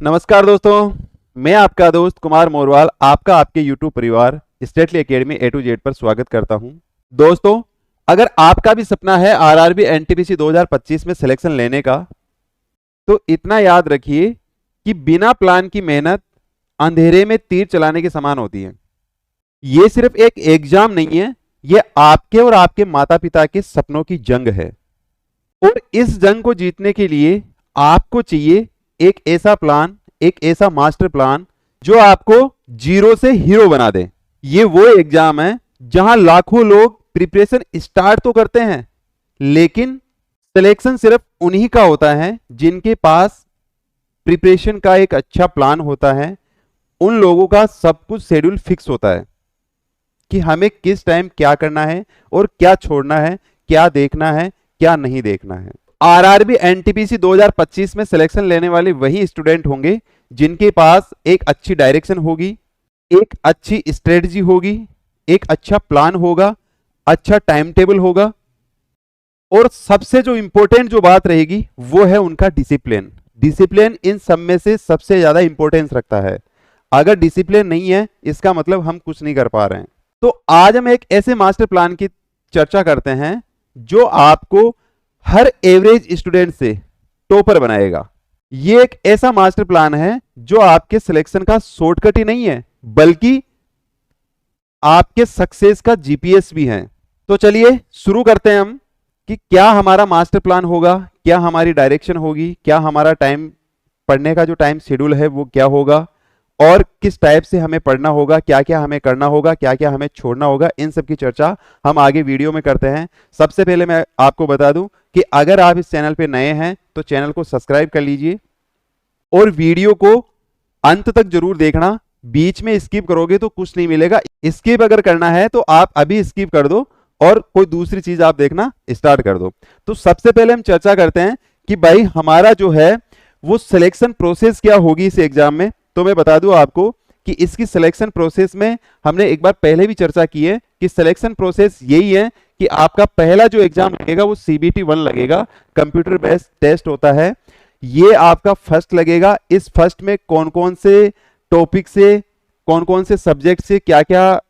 नमस्कार दोस्तों, मैं आपका दोस्त कुमार मोरवाल आपका आपके YouTube परिवार stately academy A to Z पर स्वागत करता हूं। दोस्तों, अगर आपका भी सपना है आरआरबी एनटीपीसी 2025 में सिलेक्शन लेने का, तो इतना याद रखिए कि बिना प्लान की मेहनत अंधेरे में तीर चलाने के समान होती है। ये सिर्फ एक एग्जाम नहीं है, ये आपके और आपके माता पिता के सपनों की जंग है। और इस जंग को जीतने के लिए आपको चाहिए एक ऐसा प्लान, एक ऐसा मास्टर प्लान जो आपको जीरो से हीरो बना दे। ये वो एग्जाम है जहां लाखों लोग प्रिपरेशन स्टार्ट तो करते हैं, लेकिन सिलेक्शन सिर्फ उन्हीं का होता है जिनके पास प्रिपरेशन का एक अच्छा प्लान होता है। उन लोगों का सब कुछ शेड्यूल फिक्स होता है कि हमें किस टाइम क्या करना है और क्या छोड़ना है, क्या देखना है, क्या नहीं देखना है। आरआरबी एनटीपीसी 2025 में सिलेक्शन लेने वाले वही स्टूडेंट होंगे जिनके पास एक अच्छी डायरेक्शन होगी, एक अच्छी स्ट्रेटजी होगी, एक अच्छा प्लान होगा, अच्छा टाइम टेबल होगा और सबसे जो इंपॉर्टेंट जो बात रहेगी वो है उनका डिसिप्लिन। डिसिप्लिन इन सब में से सबसे ज्यादा इंपॉर्टेंस रखता है। अगर डिसिप्लिन नहीं है, इसका मतलब हम कुछ नहीं कर पा रहे हैं। तो आज हम एक ऐसे मास्टर प्लान की चर्चा करते हैं जो आपको हर एवरेज स्टूडेंट से टॉपर बनाएगा। ये एक ऐसा मास्टर प्लान है जो आपके सिलेक्शन का शॉर्टकट ही नहीं है, बल्कि आपके सक्सेस का जीपीएस भी है। तो चलिए शुरू करते हैं हम कि क्या हमारा मास्टर प्लान होगा, क्या हमारी डायरेक्शन होगी, क्या हमारा टाइम पढ़ने का जो टाइम शेड्यूल है वो क्या होगा और किस टाइप से हमें पढ़ना होगा, क्या क्या हमें करना होगा, क्या क्या हमें छोड़ना होगा। इन सब की चर्चा हम आगे वीडियो में करते हैं। सबसे पहले मैं आपको बता दूं कि अगर आप इस चैनल पे नए हैं तो चैनल को सब्सक्राइब कर लीजिए और वीडियो को अंत तक जरूर देखना। बीच में स्किप करोगे तो कुछ नहीं मिलेगा। स्किप अगर करना है तो आप अभी स्किप कर दो और कोई दूसरी चीज आप देखना स्टार्ट कर दो। तो सबसे पहले हम चर्चा करते हैं कि भाई हमारा जो है वो सिलेक्शन प्रोसेस क्या होगी इस एग्जाम में। तो मैं बता दूं आपको कि इसकी सिलेक्शन प्रोसेस में हमने एक बार पहले भी चर्चा की है कि सिलेक्शन प्रोसेस यही है कि आपका पहला जो एग्जाम लगेगा वो सीबीटी 1 लगेगा, कंप्यूटर बेस्ड टेस्ट होता है। ये आपका फर्स्ट लगेगा। इस फर्स्ट में कौन कौन से टॉपिक से, कौन कौन से सब्जेक्ट से क्या क्या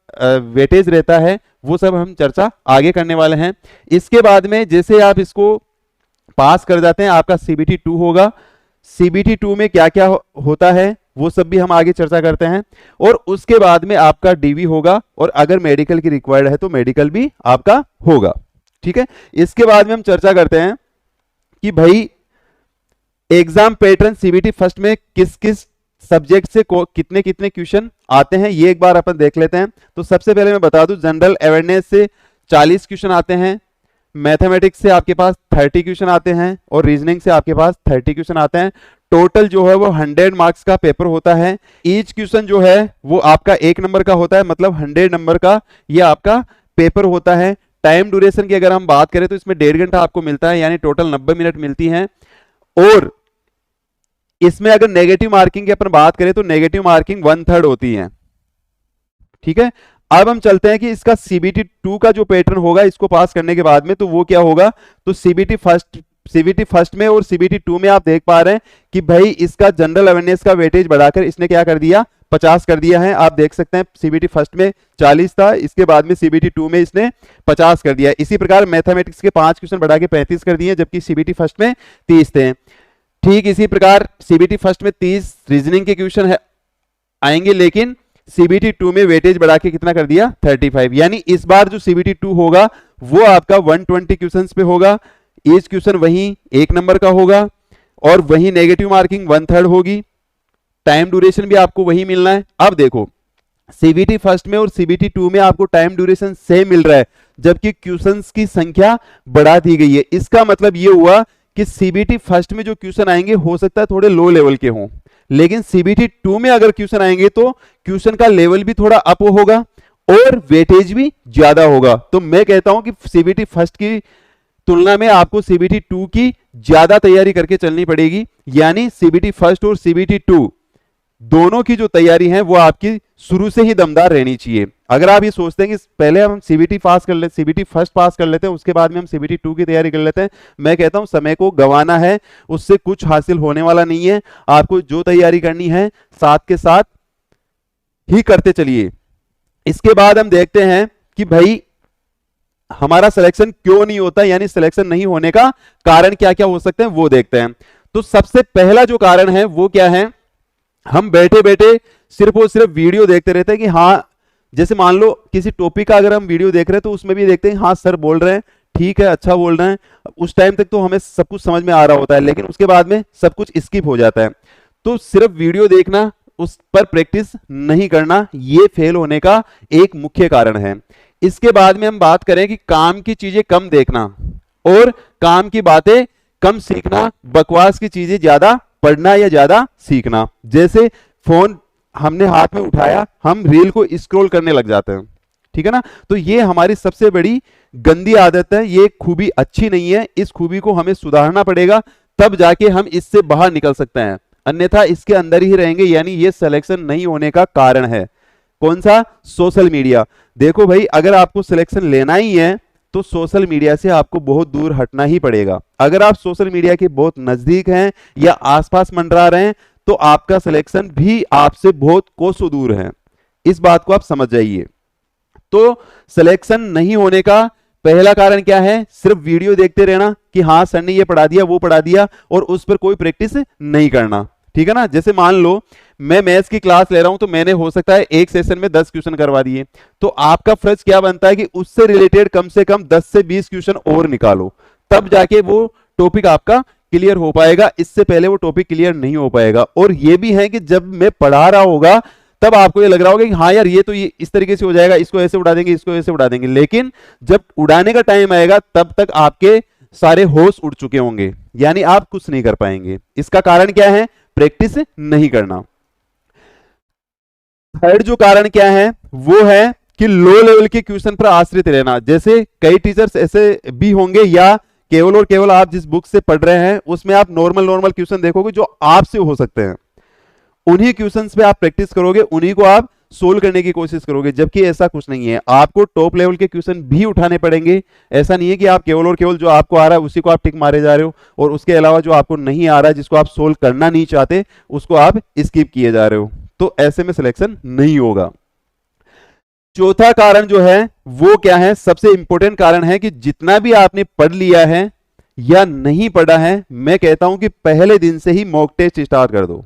वेटेज रहता है वो सब हम चर्चा आगे करने वाले हैं। इसके बाद में जैसे आप इसको पास कर जाते हैं आपका सीबीटी 2 होगा। सीबीटी 2 में क्या क्या होता है वो सब भी हम आगे चर्चा करते हैं। और उसके बाद में आपका डीवी होगा और अगर मेडिकल की रिक्वायर्ड है तो मेडिकल भी आपका होगा। ठीक है, इसके बाद में हम चर्चा करते हैं कि भाई एग्जाम पैटर्न सीबीटी फर्स्ट में किस किस सब्जेक्ट से कितने कितने क्वेश्चन आते हैं ये एक बार अपन देख लेते हैं। तो सबसे पहले मैं बता दूं जनरल अवेयरनेस से 40 क्वेश्चन आते हैं, मैथमेटिक्स से आपके पास 30 क्वेश्चन आते हैं और रीजनिंग से आपके पास 30 क्वेश्चन आते हैं। टोटल जो है वो 100 मार्क्स का पेपर होता है। ईच क्वेश्चन जो है वो आपका 1 नंबर का होता है, मतलब 100 नंबर का ये आपका पेपर होता है। टाइम ड्यूरेशन की अगर हम बात करें तो इसमें 1.5 घंटा आपको मिलता है, यानी टोटल 90 मिनट मिलती हैं। और इसमें अगर नेगेटिव मार्किंग की अपन बात करें तो नेगेटिव मार्किंग 1/3 होती है। ठीक है, अब हम चलते हैं कि इसका सीबीटी 2 का जो पैटर्न होगा इसको पास करने के बाद में तो वो क्या होगा। तो सीबीटी फर्स्ट में और सीबीटी 2 में आप देख पा रहे हैं कि भाई इसका जनरल अवेयरनेस का वेटेज बढ़ाकर इसने क्या कर दिया, 50 कर दिया है। आप देख सकते हैं सीबीटी फर्स्ट में 40 था, इसके बाद में सीबीटी 2 में इसने 50 कर दिया। इसी प्रकार मैथमेटिक्स के 5 क्वेश्चन बढ़ा के 35 कर दिए, जबकि सीबीटी फर्स्ट में 30 थे। ठीक इसी प्रकार सीबीटी फर्स्ट में 30 रीजनिंग के क्वेश्चन आएंगे, लेकिन सीबीटी 2 में वेटेज बढ़ा के कितना कर दिया, 35। यानी इस बार जो सीबीटी 2 होगा वो आपका 120 क्वेश्चंस पे होगा। ईच क्वेश्चन वही 1 नंबर का होगा और वही नेगेटिव मार्किंग 1/3 होगी। टाइम ड्यूरेशन भी आपको वही मिलना है। अब देखो सीबीटी फर्स्ट में और सीबीटी 2 में आपको टाइम ड्यूरेशन सेम मिल रहा है, जबकि क्वेश्चंस की संख्या बढ़ा दी गई है। इसका मतलब ये हुआ कि सीबीटी फर्स्ट में जो क्वेश्चन आएंगे हो सकता है थोड़े लो लेवल के हों, लेकिन सीबीटी 2 में अगर क्वेश्चन आएंगे तो क्वेश्चन का लेवल भी थोड़ा अप होगा और वेटेज भी ज्यादा होगा। तो मैं कहता हूं कि सीबीटी फर्स्ट की तुलना में आपको सीबीटी 2 की ज्यादा तैयारी करके चलनी पड़ेगी। यानी सीबीटी फर्स्ट और सीबीटी 2 दोनों की जो तैयारी है वो आपकी शुरू से ही दमदार रहनी चाहिए। अगर आप ये सोचते हैं कि पहले हम सीबीटी पास कर लेते, सीबीटी फर्स्ट पास कर लेते हैं, उसके बाद में हम सीबीटी 2 की तैयारी कर लेते हैं, मैं कहता हूं समय को गंवाना है, उससे कुछ हासिल होने वाला नहीं है। आपको जो तैयारी करनी है साथ के साथ ही करते चलिए। इसके बाद हम देखते हैं कि भाई हमारा सिलेक्शन क्यों नहीं होता, यानी सिलेक्शन नहीं होने का कारण क्या क्या हो सकते हैं वो देखते हैं। तो सबसे पहला जो कारण है वो क्या है, हम बैठे बैठे सिर्फ और सिर्फ वीडियो देखते रहते हैं कि हाँ, जैसे मान लो किसी टॉपिक का अगर हम वीडियो देख रहे हैं तो उसमें भी देखते हैं हाँ सर बोल रहे हैं, ठीक है, अच्छा बोल रहे हैं, उस टाइम तक तो हमें सब कुछ समझ में आ रहा होता है, लेकिन उसके बाद में सब कुछ स्किप हो जाता है। तो सिर्फ वीडियो देखना, उस पर प्रैक्टिस नहीं करना, ये फेल होने का एक मुख्य कारण है। इसके बाद में हम बात करें कि काम की चीजें कम देखना और काम की बातें कम सीखना, बकवास की चीजें ज्यादा पढ़ना या ज्यादा सीखना। जैसे फोन हमने हाथ में उठाया, हम रील को स्क्रॉल करने लग जाते हैं, ठीक है ना। तो ये हमारी सबसे बड़ी गंदी आदत है, ये खूबी अच्छी नहीं है, इस खूबी को हमें सुधारना पड़ेगा, तब जाके हम इससे बाहर निकल सकते हैं, अन्यथा इसके अंदर ही रहेंगे, यानी ये सिलेक्शन नहीं होने का कारण है। कौन सा? Social media. देखो भाई, अगर आपको सिलेक्शन लेना ही है तो सोशल मीडिया से आपको बहुत दूर हटना ही पड़ेगा। अगर आप सोशल मीडिया के बहुत नजदीक हैं या आसपास मंडरा रहे हैं तो आपका सिलेक्शन भी आपसे बहुत कोसों दूर है, इस बात को आप समझ जाइए। तो सिलेक्शन नहीं होने का पहला कारण क्या है? सिर्फ वीडियो देखते रहना कि हाँ सर ने ये पढ़ा दिया, वो पढ़ा दिया, और उस पर कोई प्रैक्टिस नहीं करना, ठीक है ना। जैसे मान लो मैं मैथ्स की क्लास ले रहा हूं तो मैंने हो सकता है एक सेशन में 10 क्वेश्चन करवा दिए, तो आपका फर्ज क्या बनता है कि उससे रिलेटेड कम से कम 10 से 20 क्वेश्चन और निकालो, तब जाके वो टॉपिक आपका क्लियर हो पाएगा, इससे पहले वो टॉपिक क्लियर नहीं हो पाएगा। और ये भी है कि जब मैं पढ़ा रहा होगा तब आपको ये लग रहा होगा कि हाँ यार ये तो ये इस तरीके से हो जाएगा, इसको ऐसे उड़ा देंगे, इसको ऐसे उड़ा देंगे, लेकिन जब उड़ाने का टाइम आएगा तब तक आपके सारे होश उड़ चुके होंगे, यानी आप कुछ नहीं कर पाएंगे। इसका कारण क्या है? प्रैक्टिस नहीं करना। थर्ड जो कारण क्या है वो है कि लो लेवल के क्वेश्चन पर आश्रित रहना। जैसे कई टीचर्स ऐसे भी होंगे, या केवल और केवल आप जिस बुक से पढ़ रहे हैं उसमें आप नॉर्मल क्वेश्चन देखोगे जो आपसे हो सकते हैं, उन्हीं क्वेश्चंस पे आप प्रैक्टिस करोगे, उन्हीं को आप सोल्व करने की कोशिश करोगे, जबकि ऐसा कुछ नहीं है। आपको टॉप लेवल के क्वेश्चन भी उठाने पड़ेंगे। ऐसा नहीं है कि आप केवल और केवल जो आपको आ रहा है उसी को आप टिक मारे जा रहे हो, और उसके अलावा जो आपको नहीं आ रहा है, जिसको आप सोल्व करना नहीं चाहते, उसको आप स्किप किए जा रहे हो, तो ऐसे में सिलेक्शन नहीं होगा। चौथा कारण जो है वो क्या है? सबसे इंपॉर्टेंट कारण है कि जितना भी आपने पढ़ लिया है या नहीं पढ़ा है, मैं कहता हूं कि पहले दिन से ही मॉक टेस्ट स्टार्ट कर दो।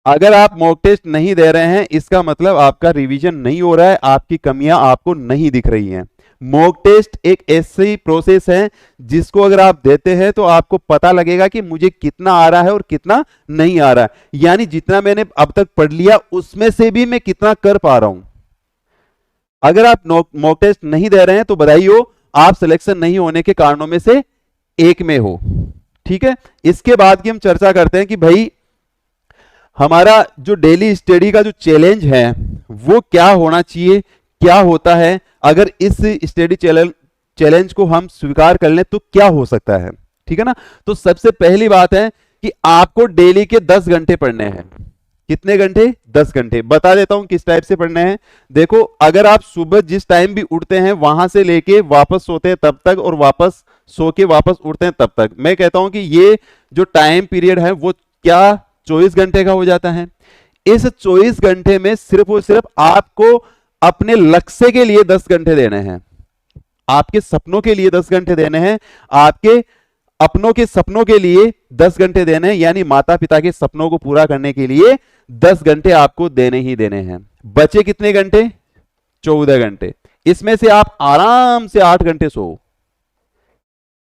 अगर आप मॉक टेस्ट नहीं दे रहे हैं इसका मतलब आपका रिवीजन नहीं हो रहा है, आपकी कमियां आपको नहीं दिख रही हैं। मॉक टेस्ट एक ऐसी प्रोसेस है जिसको अगर आप देते हैं तो आपको पता लगेगा कि मुझे कितना आ रहा है और कितना नहीं आ रहा है, यानी जितना मैंने अब तक पढ़ लिया उसमें से भी मैं कितना कर पा रहा हूं। अगर आप मॉक टेस्ट नहीं दे रहे हैं तो बधाई हो, आप सिलेक्शन नहीं होने के कारणों में से एक में हो, ठीक है। इसके बाद की हम चर्चा करते हैं कि भाई हमारा जो डेली स्टडी का जो चैलेंज है वो क्या होना चाहिए, क्या होता है, अगर इस स्टडी चैलेंज को हम स्वीकार कर लें तो क्या हो सकता है, ठीक है ना। तो सबसे पहली बात है कि आपको डेली के 10 घंटे पढ़ने हैं। कितने घंटे? 10 घंटे। बता देता हूं किस टाइप से पढ़ने हैं। देखो, अगर आप सुबह जिस टाइम भी उठते हैं वहां से लेके वापस सोते हैं तब तक, और वापस सो के वापस उठते हैं तब तक, मैं कहता हूं कि ये जो टाइम पीरियड है वो क्या 24 घंटे का हो जाता है। इस 24 घंटे में सिर्फ और सिर्फ आपको अपने लक्ष्य के लिए 10 घंटे देने हैं, आपके सपनों के लिए 10 घंटे देने हैं, आपके अपनों के सपनों के लिए 10 घंटे देने हैं, यानी माता पिता के सपनों को पूरा करने के लिए 10 घंटे आपको देने ही देने हैं। बचे कितने घंटे? 14 घंटे। इसमें से आप आराम से 8 घंटे सो,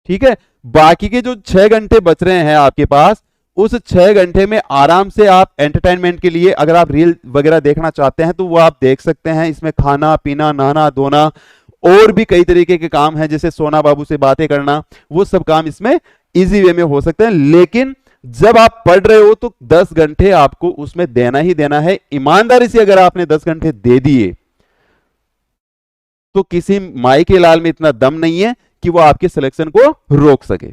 ठीक है। बाकी के जो 6 घंटे बच रहे हैं आपके पास, उस 6 घंटे में आराम से आप एंटरटेनमेंट के लिए, अगर आप रील वगैरह देखना चाहते हैं तो वो आप देख सकते हैं। इसमें खाना पीना, नहाना धोना और भी कई तरीके के काम हैं, जैसे सोना बाबू से बातें करना, वो सब काम इसमें इजी वे में हो सकते हैं। लेकिन जब आप पढ़ रहे हो तो 10 घंटे आपको उसमें देना ही देना है। ईमानदारी से अगर आपने 10 घंटे दे दिए तो किसी माई के लाल में इतना दम नहीं है कि वो आपके सिलेक्शन को रोक सके।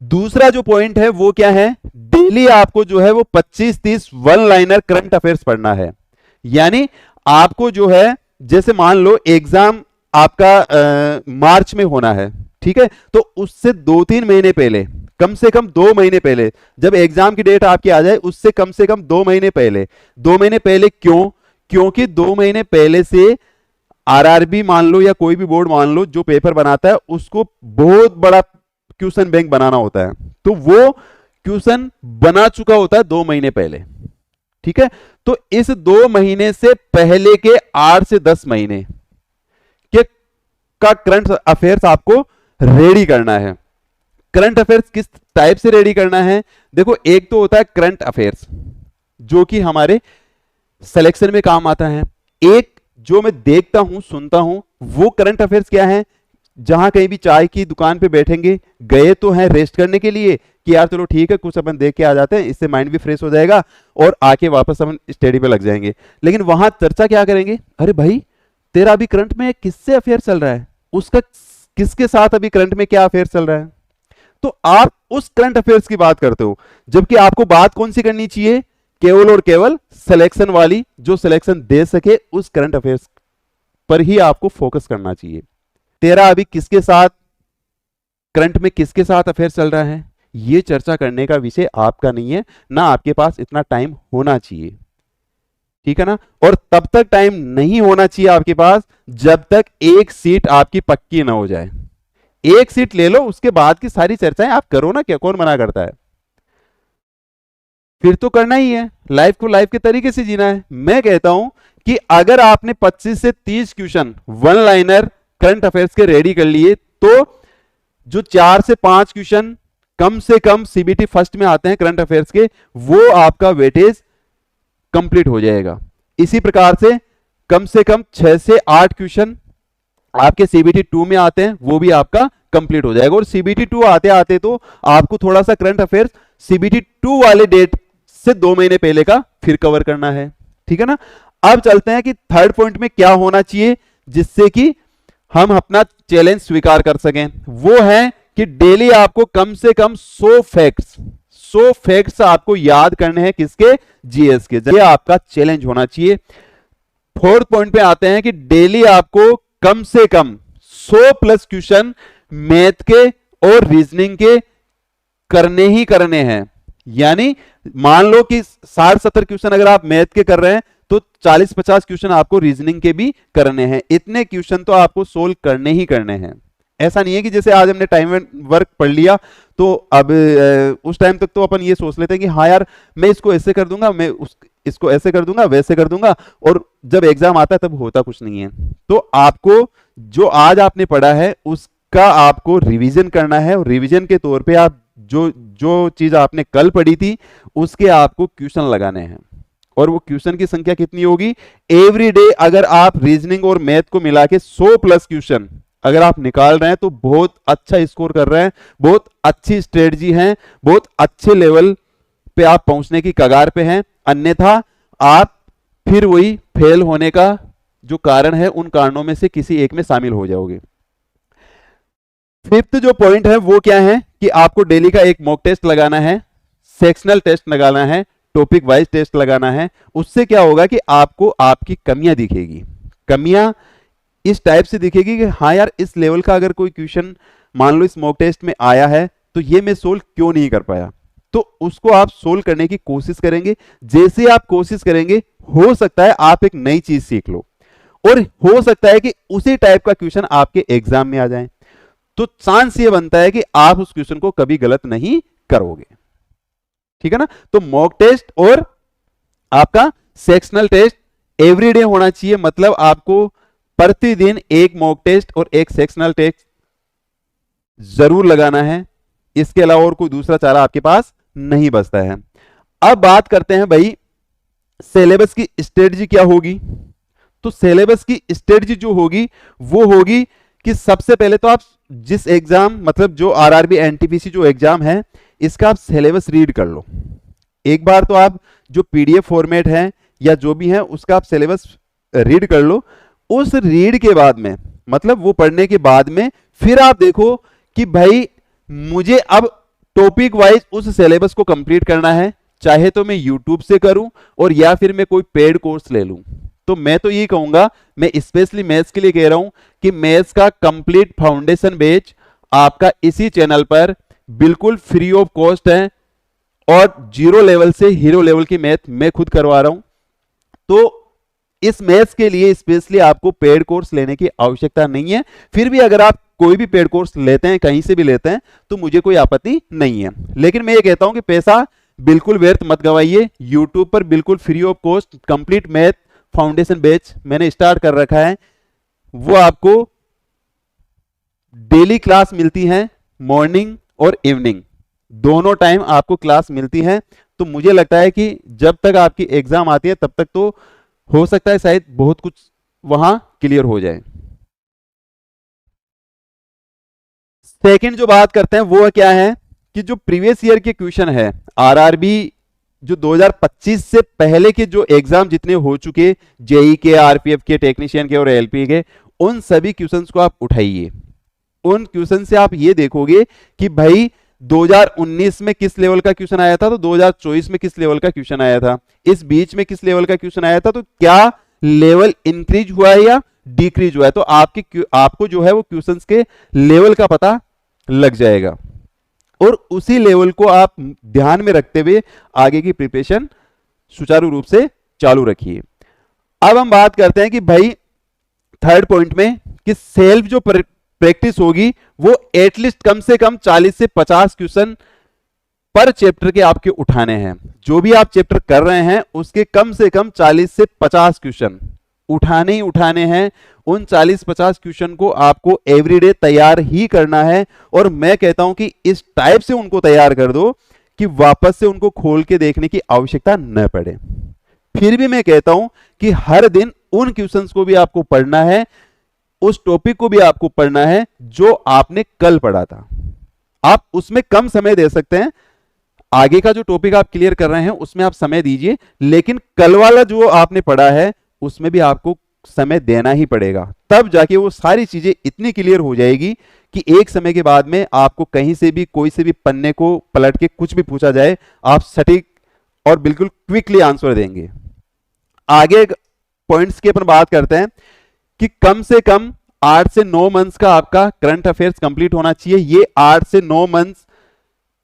दूसरा जो पॉइंट है वो क्या है? डेली आपको जो है वो 25-30 वन लाइनर करंट अफेयर्स पढ़ना है। यानी आपको जो है, जैसे मान लो एग्जाम आपका मार्च में होना है, ठीक है, तो उससे 2-3 महीने पहले, कम से कम 2 महीने पहले, जब एग्जाम की डेट आपकी आ जाए उससे कम से कम 2 महीने पहले, 2 महीने पहले क्यों? क्योंकि 2 महीने पहले से आरआरबी मान लो या कोई भी बोर्ड मान लो जो पेपर बनाता है उसको बहुत बड़ा क्वेश्चन बैंक बनाना होता है, तो वो क्वेश्चन बना चुका होता है 2 महीने पहले, ठीक है। तो इस 2 महीने से पहले के 8 से 10 महीने के का करंट अफेयर्स आपको रेडी करना है। करंट अफेयर्स किस टाइप से रेडी करना है? देखो, एक तो होता है करंट अफेयर्स जो कि हमारे सिलेक्शन में काम आता है, एक जो मैं देखता हूं सुनता हूं वो करंट अफेयर्स क्या है, जहां कहीं भी चाय की दुकान पे बैठेंगे, गए तो हैं रेस्ट करने के लिए कि यार चलो ठीक है कुछ अपन देख के आ जाते हैं, इससे माइंड भी फ्रेश हो जाएगा और आके वापस अपन स्टडी पे लग जाएंगे। लेकिन वहां चर्चा क्या करेंगे? अरे भाई तेरा अभी करंट में किससे अफेयर चल रहा है, उसका किसके साथ अभी करंट में क्या अफेयर चल रहा है, तो आप उस करंट अफेयर्स की बात करते हो। जबकि आपको बात कौन सी करनी चाहिए? केवल और केवल सिलेक्शन वाली, जो सिलेक्शन दे सके उस करंट अफेयर्स पर ही आपको फोकस करना चाहिए। तेरा अभी किसके साथ करंट में किसके साथ अफेयर चल रहा है, ये चर्चा करने का विषय आपका नहीं है, ना आपके पास इतना टाइम होना चाहिए, ठीक है ना। और तब तक टाइम नहीं होना चाहिए आपके पास जब तक एक सीट आपकी पक्की ना हो जाए। एक सीट ले लो, उसके बाद की सारी चर्चाएं आप करो ना, क्या कौन मना करता है? फिर तो करना ही है, लाइफ को लाइफ के तरीके से जीना है। मैं कहता हूं कि अगर आपने 25 से 30 question one liner current affairs के रेडी कर लिए, तो जो 4 से 5 क्वेश्चन कम से कम सीबीटी फर्स्ट में आते हैं करंट अफेयर्स के, वो आपका वेटेज कंप्लीट हो जाएगा। इसी प्रकार से कम 6 से 8 क्वेश्चन आपके सीबीटी 2 में आते हैं, वो भी आपका कंप्लीट हो जाएगा। और सीबीटी 2 आते आते तो आपको थोड़ा सा करंट अफेयर्स सीबीटी 2 वाले डेट से 2 महीने पहले का फिर कवर करना है, ठीक है ना। अब चलते हैं कि थर्ड पॉइंट में क्या होना चाहिए जिससे कि हम अपना चैलेंज स्वीकार कर सकें। वो है कि डेली आपको कम से कम 100 फैक्ट्स आपको याद करने हैं, किसके? जीएस के। ये आपका चैलेंज होना चाहिए। फोर्थ पॉइंट पे आते हैं कि डेली आपको कम से कम 100 प्लस क्वेश्चन मैथ के और रीजनिंग के करने ही करने हैं। यानी मान लो कि 60-70 क्वेश्चन अगर आप मैथ के कर रहे हैं तो 40-50 क्वेश्चन आपको रीजनिंग के भी करने हैं। इतने क्वेश्चन तो आपको सोल्व करने ही करने हैं। ऐसा नहीं है कि जैसे आज हमने टाइम वर्क पढ़ लिया तो अब उस टाइम तक तो अपन ये सोच लेते हैं कि हाँ यार मैं इसको ऐसे कर दूंगा, मैं इसको ऐसे कर दूंगा, वैसे कर दूंगा, और जब एग्जाम आता है तब होता कुछ नहीं है। तो आपको जो आज आपने पढ़ा है उसका आपको रिवीजन करना है, और रिवीजन के तौर पे आप जो चीज आपने कल पढ़ी थी उसके आपको क्वेश्चन लगाने हैं। और वो क्वेश्चन की संख्या कितनी होगी? एवरी डे अगर आप रीजनिंग और मैथ को मिला के 100 प्लस क्वेश्चन अगर आप निकाल रहे हैं तो बहुत अच्छा स्कोर कर रहे हैं, बहुत अच्छी स्ट्रेटजी है, बहुत अच्छे लेवल पे आप पहुंचने की कगार पे हैं। अन्यथा आप फिर वही फेल होने का जो कारण है उन कारणों में से किसी एक में शामिल हो जाओगे। फिफ्थ जो पॉइंट है वो क्या है कि आपको डेली का एक मॉक टेस्ट लगाना है, सेक्शनल टेस्ट लगाना है, टॉपिक वाइज टेस्ट लगाना है। उससे क्या होगा कि आपको आपकी कमियां दिखेगी। कमियां इस टाइप से दिखेगी कि हाँ यार इस लेवल का अगर कोई क्वेश्चन मान लो इस मॉक टेस्ट में आया है तो ये मैं सोल्व क्यों नहीं कर पाया, तो उसको आप सोल्व करने की कोशिश करेंगे। जैसे आप कोशिश करेंगे हो सकता है आप एक नई चीज सीख लो, और हो सकता है कि उसी टाइप का क्वेश्चन आपके एग्जाम में आ जाए, तो चांस ये बनता है कि आप उस क्वेश्चन को कभी गलत नहीं करोगे, ठीक है ना। तो मॉक टेस्ट और आपका सेक्शनल टेस्ट एवरीडे होना चाहिए। मतलब आपको प्रतिदिन एक मॉक टेस्ट और एक सेक्शनल टेस्ट जरूर लगाना है। इसके अलावा और कोई दूसरा चारा आपके पास नहीं बचता है। अब बात करते हैं भाई सिलेबस की स्ट्रेटजी क्या होगी। तो सिलेबस की स्ट्रेटजी जो होगी वो होगी कि सबसे पहले तो आप जिस एग्जाम मतलब जो आरआरबी एनटीपीसी जो एग्जाम है इसका आप सिलेबस रीड कर लो एक बार। तो आप जो पीडीएफ फॉर्मेट है या जो भी है उसका आप सिलेबस रीड कर लो। उस रीड के बाद में मतलब वो पढ़ने के बाद में फिर आप देखो कि भाई मुझे अब टॉपिक वाइज उस सिलेबस को कंप्लीट करना है, चाहे तो मैं यूट्यूब से करूं और या फिर मैं कोई पेड कोर्स ले लूं। तो मैं तो ये कहूंगा, मैं स्पेशली मैथ्स के लिए कह रहा हूं कि मैथ्स का कंप्लीट फाउंडेशन बैच आपका इसी चैनल पर बिल्कुल फ्री ऑफ कॉस्ट है और जीरो लेवल से हीरो लेवल की मैथ मैं खुद करवा रहा हूं। तो इस मैथ्स के लिए स्पेशली आपको पेड कोर्स लेने की आवश्यकता नहीं है। फिर भी अगर आप कोई भी पेड कोर्स लेते हैं, कहीं से भी लेते हैं, तो मुझे कोई आपत्ति नहीं है। लेकिन मैं ये कहता हूं कि पैसा बिल्कुल व्यर्थ मत गवाइए। यूट्यूब पर बिल्कुल free of cost complete math foundation batch मैंने स्टार्ट कर रखा है। वो आपको डेली क्लास मिलती है, मॉर्निंग और इवनिंग दोनों टाइम आपको क्लास मिलती है। तो मुझे लगता है कि जब तक आपकी एग्जाम आती है तब तक तो हो सकता है शायद बहुत कुछ वहां क्लियर हो जाए। सेकंड जो बात करते हैं वो क्या है कि जो प्रीवियस ईयर के क्वेश्चन है आरआरबी जो 2025 से पहले के जो एग्जाम जितने हो चुके, जेई के, आरपीएफ के, टेक्नीशियन के और एलपी के, उन सभी क्वेश्चंस को आप उठाइए। उन क्वेश्चन से आप ये देखोगे कि भाई 2019 में किस लेवल का क्वेश्चन आया था, तो 2024 में किस लेवल का क्वेश्चन आया था, इस बीच में किस लेवल का क्वेश्चन आया था, तो क्या लेवल इंक्रीज हुआ है या डिक्रीज हुआ है। तो आपको जो है वो क्वेश्चंस के लेवल का पता लग जाएगा और उसी लेवल को आप ध्यान में रखते हुए आगे की प्रिपरेशन सुचारू रूप से चालू रखिए। अब हम बात करते हैं कि भाई थर्ड पॉइंट में कि सेल्फ जो प्रैक्टिस होगी वो एटलीस्ट कम से कम 40 से 50 क्वेश्चन पर चैप्टर के आपके उठाने हैं। जो भी आप चैप्टर कर रहे हैं उसके कम से कम 40 से 50 क्वेश्चन उठाने ही उठाने हैं। उन 40-50 क्वेश्चन को आपको एवरीडे तैयार ही करना है और मैं कहता हूं कि इस टाइप से उनको तैयार कर दो कि वापस से उनको खोल के देखने की आवश्यकता न पड़े। फिर भी मैं कहता हूं कि हर दिन उन क्वेश्चंस को भी आपको पढ़ना है, उस टॉपिक को भी आपको पढ़ना है जो आपने कल पढ़ा था। आप उसमें कम समय दे सकते हैं, आगे का जो टॉपिक आप क्लियर कर रहे हैं उसमें आप समय दीजिए, लेकिन कल वाला जो आपने पढ़ा है उसमें भी आपको समय देना ही पड़ेगा। तब जाके वो सारी चीजें इतनी क्लियर हो जाएगी कि एक समय के बाद में आपको कहीं से भी कोई से भी पन्ने को पलट के कुछ भी पूछा जाए आप सटीक और बिल्कुल क्विकली आंसर देंगे। आगे पॉइंट्स की अपन बात करते हैं कि कम से कम 8 से 9 मंथ्स का आपका करंट अफेयर्स कंप्लीट होना चाहिए। ये 8 से 9 मंथ्स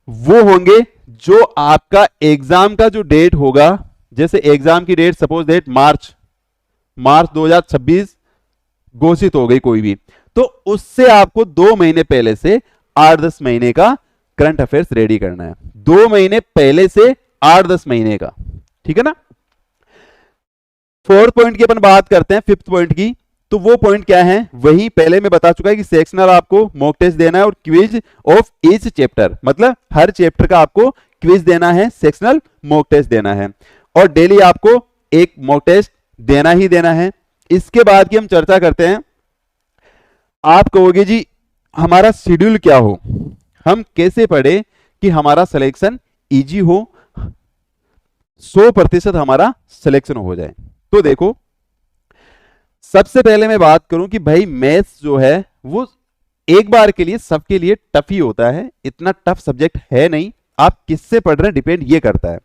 वो होंगे जो आपका एग्जाम का जो डेट होगा, जैसे एग्जाम की डेट सपोज डेट मार्च 2026 घोषित हो गई कोई भी, तो उससे आपको 2 महीने पहले से 8-10 महीने का करंट अफेयर्स रेडी करना है। 2 महीने पहले से 8-10 महीने का, ठीक है ना। फोर्थ पॉइंट की अपन बात करते हैं, फिफ्थ पॉइंट की। तो वो पॉइंट क्या है, वही पहले मैं बता चुका है कि सेक्शनल आपको मॉक टेस्ट देना है और क्विज ऑफ ईच चैप्टर, मतलब हर चैप्टर का आपको क्विज देना है, सेक्शनल मॉक टेस्ट देना है और डेली आपको एक मॉक टेस्ट देना ही देना है। इसके बाद की हम चर्चा करते हैं। आप कहोगे जी हमारा शेड्यूल क्या हो, हम कैसे पढ़े कि हमारा सिलेक्शन इजी हो, 100% हमारा सिलेक्शन हो जाए। तो देखो, सबसे पहले मैं बात करूं कि भाई मैथ्स जो है वो एक बार के लिए सबके लिए टफ ही होता है, इतना टफ सब्जेक्ट है नहीं। आप किससे पढ़ रहे हैं डिपेंड ये करता है,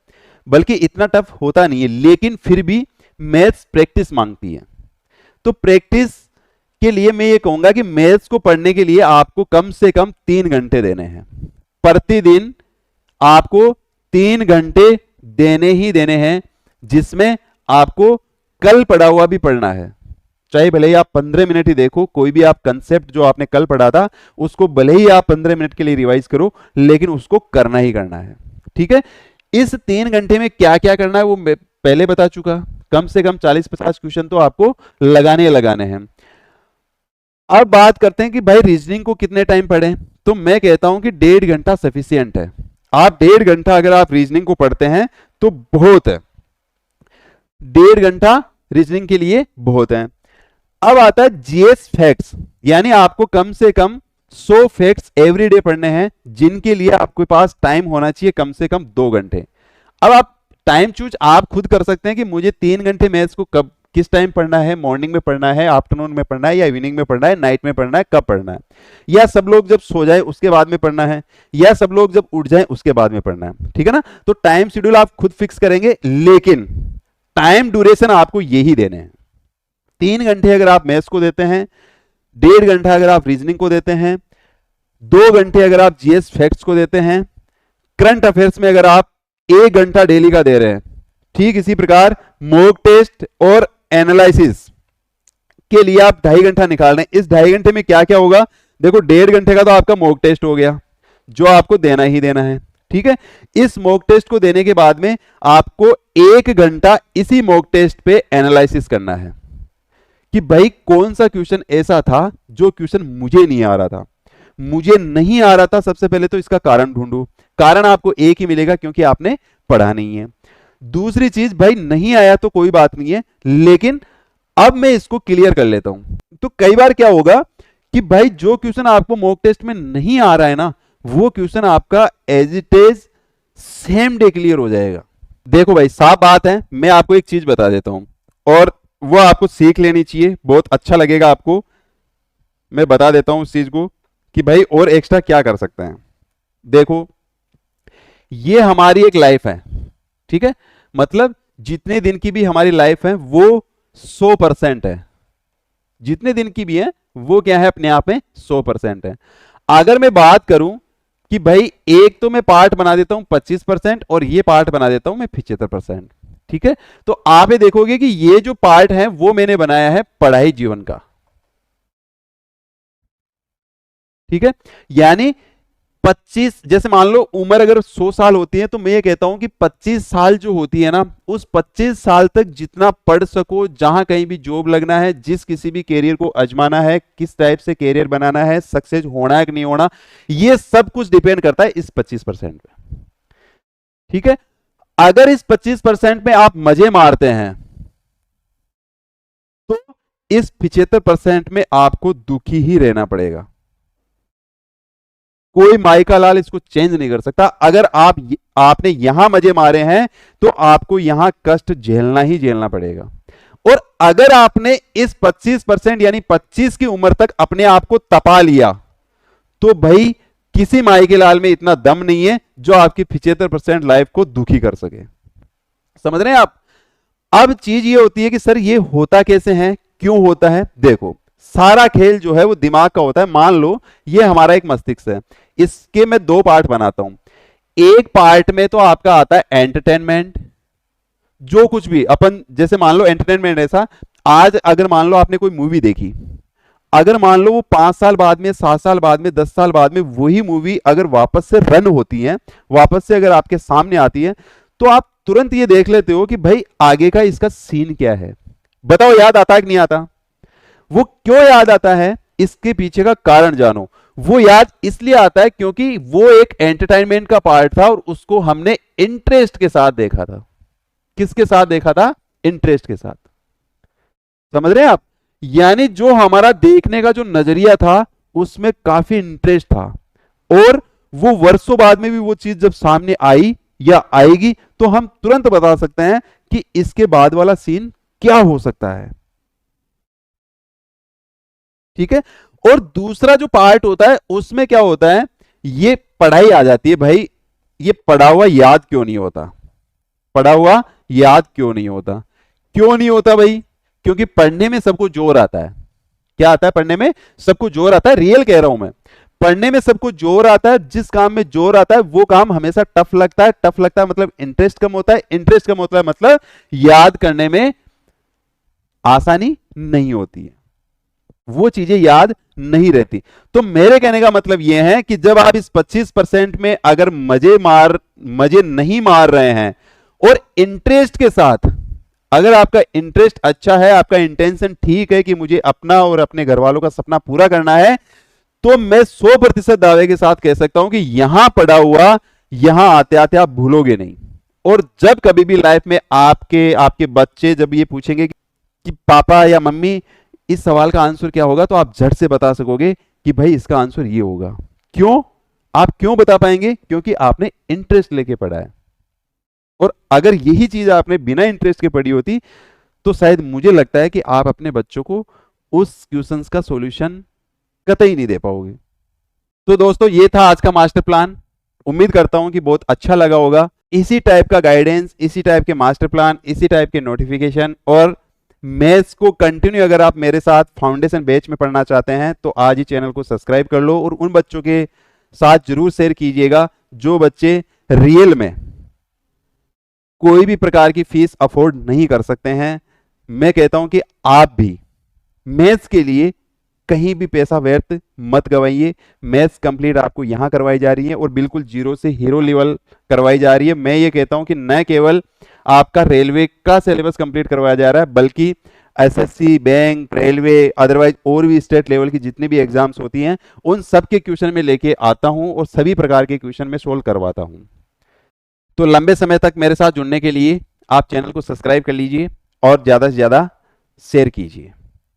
बल्कि इतना टफ होता नहीं है, लेकिन फिर भी मैथ्स प्रैक्टिस मांगती है। तो प्रैक्टिस के लिए मैं ये कहूंगा कि मैथ्स को पढ़ने के लिए आपको कम से कम 3 घंटे देने हैं। प्रतिदिन आपको 3 घंटे देने ही देने हैं, जिसमें आपको कल पढ़ा हुआ भी पढ़ना है। चाहे भले ही आप 15 मिनट ही देखो, कोई भी आप कंसेप्ट जो आपने कल पढ़ा था उसको भले ही आप 15 मिनट के लिए रिवाइज करो, लेकिन उसको करना ही करना है, ठीक है। इस 3 घंटे में क्या क्या करना है वो मैं पहले बता चुका। कम से कम 40-50 क्वेश्चन तो आपको लगाने हैं। अब बात करते हैं कि भाई रीजनिंग को कितने टाइम पढ़ें। तो मैं कहता हूं कि 1.5 घंटा सफिशियंट है। आप 1.5 घंटा अगर आप रीजनिंग को पढ़ते हैं तो बहुत है, 1.5 घंटा रीजनिंग के लिए बहुत है। अब आता है जीएस फैक्ट्स, यानी आपको कम से कम 100 फैक्ट्स एवरीडे पढ़ने हैं, जिनके लिए आपके पास टाइम होना चाहिए कम से कम 2 घंटे। अब आप टाइम चूज आप खुद कर सकते हैं कि मुझे 3 घंटे मैथ्स को कब किस टाइम पढ़ना है, मॉर्निंग में पढ़ना है, आफ्टरनून में पढ़ना है, या इवनिंग में पढ़ना है, नाइट में पढ़ना है, कब पढ़ना है, या सब लोग जब सो जाए उसके बाद में पढ़ना है, या सब लोग जब उठ जाए उसके बाद में पढ़ना है। ठीक है ना। तो टाइम शेड्यूल आप खुद फिक्स करेंगे, लेकिन टाइम ड्यूरेशन आपको यही देने हैं। 3 घंटे अगर आप मैथ्स को देते हैं, 1.5 घंटा अगर आप रीजनिंग को देते हैं, 2 घंटे अगर आप जीएस फैक्ट्स को देते हैं, करंट अफेयर्स में अगर आप 1 घंटा डेली का दे रहे हैं, ठीक इसी प्रकार मॉक टेस्ट और एनालिसिस के लिए आप 2.5 घंटा निकाल रहे हैं। इस 2.5 घंटे में क्या क्या होगा, देखो 1.5 घंटे का तो आपका मॉक टेस्ट हो गया जो आपको देना ही देना है। ठीक है। इस मॉक टेस्ट को देने के बाद में आपको 1 घंटा इसी मॉक टेस्ट पे एनालिसिस करना है कि भाई कौन सा क्वेश्चन ऐसा था जो क्वेश्चन मुझे नहीं आ रहा था, मुझे नहीं आ रहा था, सबसे पहले तो इसका कारण ढूंढो। कारण आपको एक ही मिलेगा क्योंकि आपने पढ़ा नहीं है। दूसरी चीज, भाई नहीं आया तो कोई बात नहीं है, लेकिन अब मैं इसको क्लियर कर लेता हूं। तो कई बार क्या होगा कि भाई जो क्वेश्चन आपको मॉक टेस्ट में नहीं आ रहा है ना, वो क्वेश्चन आपका as it is same day clear हो जाएगा। देखो भाई साफ बात है, मैं आपको एक चीज बता देता हूं और वो आपको सीख लेनी चाहिए, बहुत अच्छा लगेगा आपको। मैं बता देता हूं उस चीज को कि भाई और एक्स्ट्रा क्या कर सकते हैं। देखो ये हमारी एक लाइफ है, ठीक है, मतलब जितने दिन की भी हमारी लाइफ है वो 100% है, जितने दिन की भी है वो क्या है, अपने आप में 100% है। अगर मैं बात करूं कि भाई एक तो मैं पार्ट बना देता हूं 25% और ये पार्ट बना देता हूं मैं 75%, ठीक है, तो आप ये देखोगे कि ये जो पार्ट है वो मैंने बनाया है पढ़ाई जीवन का। ठीक है, यानी 25, जैसे मान लो उम्र अगर 100 साल होती है तो मैं ये कहता हूं कि 25 साल जो होती है ना, उस 25 साल तक जितना पढ़ सको, जहां कहीं भी जॉब लगना है, जिस किसी भी कैरियर को आजमाना है, किस टाइप से कैरियर बनाना है, सक्सेस होना है कि नहीं होना, ये सब कुछ डिपेंड करता है इस 25% पे। ठीक है, अगर इस 25% में आप मजे मारते हैं तो इस 75% में आपको दुखी ही रहना पड़ेगा। कोई माई का लाल इसको चेंज नहीं कर सकता। अगर आपने यहां मजे मारे हैं तो आपको यहां कष्ट झेलना ही झेलना पड़ेगा। और अगर आपने इस 25% यानी 25 की उम्र तक अपने आप को तपा लिया तो भाई किसी माई के लाल में इतना दम नहीं है जो आपकी 75% लाइफ को दुखी कर सके। समझ रहे हैं आप। अब चीज ये होती है कि सर ये होता कैसे है, क्यों होता है। देखो सारा खेल जो है वो दिमाग का होता है। मान लो ये हमारा एक मस्तिष्क है, इसके मैं 2 पार्ट बनाता हूं। एक पार्ट में तो आपका आता है एंटरटेनमेंट, जो कुछ भी अपन, जैसे मान लो एंटरटेनमेंट ऐसा, आज अगर मान लो आपने कोई मूवी देखी, अगर मान लो वो 5 साल बाद में, 7 साल बाद में, 10 साल बाद में वही मूवी अगर वापस से रन होती है, वापस से अगर आपके सामने आती है, तो आप तुरंत ये देख लेते हो कि भाई आगे का इसका सीन क्या है। बताओ याद आता है कि नहीं आता। वो क्यों याद आता है, इसके पीछे का कारण जानो। वो याद इसलिए आता है क्योंकि वो एक एंटरटेनमेंट का पार्ट था और उसको हमने इंटरेस्ट के साथ देखा था। किसके साथ देखा था, इंटरेस्ट के साथ। समझ रहे हैं आप। यानी जो हमारा देखने का जो नजरिया था उसमें काफी इंटरेस्ट था, और वो वर्षों बाद में भी वो चीज जब सामने आई या आएगी तो हम तुरंत बता सकते हैं कि इसके बाद वाला सीन क्या हो सकता है। ठीक है, और दूसरा जो पार्ट होता है उसमें क्या होता है, ये पढ़ाई आ जाती है। भाई ये पढ़ा हुआ याद क्यों नहीं होता, पढ़ा हुआ याद क्यों नहीं होता, क्यों नहीं होता भाई, क्योंकि पढ़ने में सबको जोर आता है। क्या आता है, पढ़ने में सबको जोर आता है। रियल कह रहा हूं मैं, पढ़ने में सबको जोर आता है। जिस काम में जोर आता है वो काम हमेशा टफ लगता है। टफ लगता है मतलब इंटरेस्ट कम होता है। इंटरेस्ट कम होता है मतलब याद करने में आसानी नहीं होती है, वो चीजें याद नहीं रहती। तो मेरे कहने का मतलब यह है कि जब आप इस 25% में अगर मजे नहीं मार रहे हैं और इंटरेस्ट के साथ, अगर आपका इंटरेस्ट अच्छा है, आपका इंटेंशन ठीक है कि मुझे अपना और अपने घर वालों का सपना पूरा करना है, तो मैं 100% दावे के साथ कह सकता हूं कि यहां पड़ा हुआ यहां आते आते आप भूलोगे नहीं। और जब कभी भी लाइफ में आपके बच्चे जब ये पूछेंगे कि पापा या मम्मी इस सवाल का आंसर क्या होगा, तो आप झट से बता सकोगे कि भाई इसका आंसर ये होगा। क्यों, आप क्यों बता पाएंगे, क्योंकि आपने इंटरेस्ट लेके पढ़ा है। और अगर यही चीज आपने बिना इंटरेस्ट के पढ़ी होती तो शायद मुझे लगता है कि आप अपने बच्चों को उस क्वेश्चंस का सॉल्यूशन कतई नहीं दे पाओगे। तो दोस्तों ये था आज का मास्टर प्लान। उम्मीद करता हूं कि बहुत अच्छा लगा होगा। इसी टाइप का गाइडेंस, इसी टाइप के मास्टर प्लान, इसी टाइप के नोटिफिकेशन और मैथ्स को कंटिन्यू अगर आप मेरे साथ फाउंडेशन बैच में पढ़ना चाहते हैं तो आज ही चैनल को सब्सक्राइब कर लो और उन बच्चों के साथ जरूर शेयर कीजिएगा जो बच्चे रियल में कोई भी प्रकार की फीस अफोर्ड नहीं कर सकते हैं। मैं कहता हूं कि आप भी मैथ्स के लिए कहीं भी पैसा व्यर्थ मत गवाइए। मैथ्स कंप्लीट आपको यहां करवाई जा रही है और बिल्कुल जीरो से हीरो लेवल करवाई जा रही है। मैं ये कहता हूं कि न केवल आपका रेलवे का सिलेबस कंप्लीट करवाया जा रहा है बल्कि एसएससी, बैंक, रेलवे, अदरवाइज और भी स्टेट लेवल की जितनी भी एग्जाम्स होती हैं उन सब के क्वेश्चन में लेके आता हूं और सभी प्रकार के क्वेश्चन में सोल्व करवाता हूं। तो लंबे समय तक मेरे साथ जुड़ने के लिए आप चैनल को सब्सक्राइब कर लीजिए और ज्यादा से ज्यादा शेयर कीजिए।